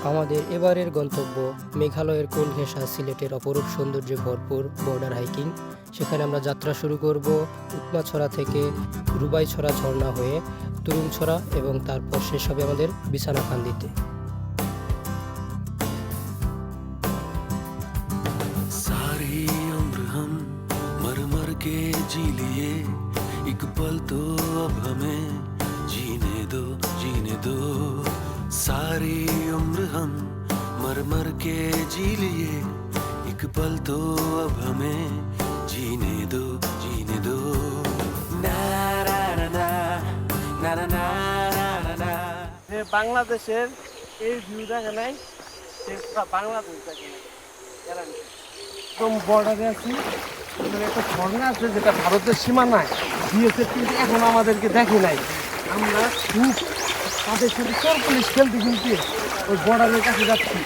আমাদের এবারের গন্তব্য মেঘালয়ের কোল ঘেঁষা সিলেটের অপরূপ সৌন্দর্যে ভরপুর বর্ডার হাইকিং। সেখানে আমরা যাত্রা শুরু করব উৎমাছড়া থেকে রুবাইছড়া ঝর্ণা হয়ে তুরুংছড়া এবং তারপর শেষ হবে আমাদের বিছানাকান্দিতে। सारी उम्र हम मर मर के जी लिए, एक पल तो अब हमें जीने दो, जीने दो। सारी उम्र हम मर मर के जी लिए, एक पल तो अब हमें जीने दो, जीने दो। ना ना ना ना ना ना ना ना ना। বাংলাদেশের এই ভিউ দেখে নাই, বাংলাদেশ দেখে নাই। একদম বর্ডারে আছি, মানে একটা ঝর্ণা আছে যেটা ভারতের সীমানায় দিয়েছে, কিন্তু এখন আমাদেরকে দেখে নাই। আমরা খুব তাদের সাথে চোর পুলিশ খেলতে খেলতে ওই বর্ডারের কাছে যাচ্ছি।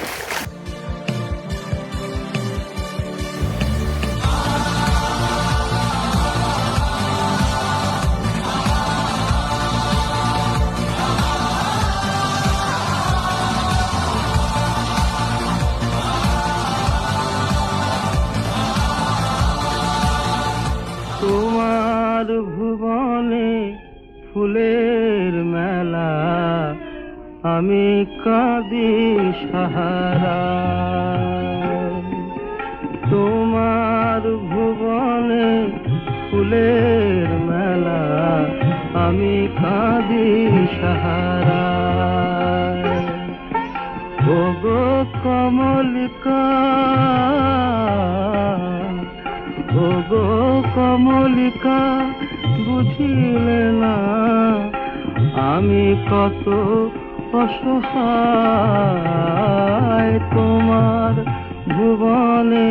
তোমার ভুবনে ফুলের মেলা, আমি কাঁদি সাহারা। তোমার ভুবনে ফুলের মেলা, আমি কাঁদি সাহারা। ওগো কমলিকা, ওগো কমলিকা, বুঝিলে না আমি কত অসহায়। তোমার ভুবনে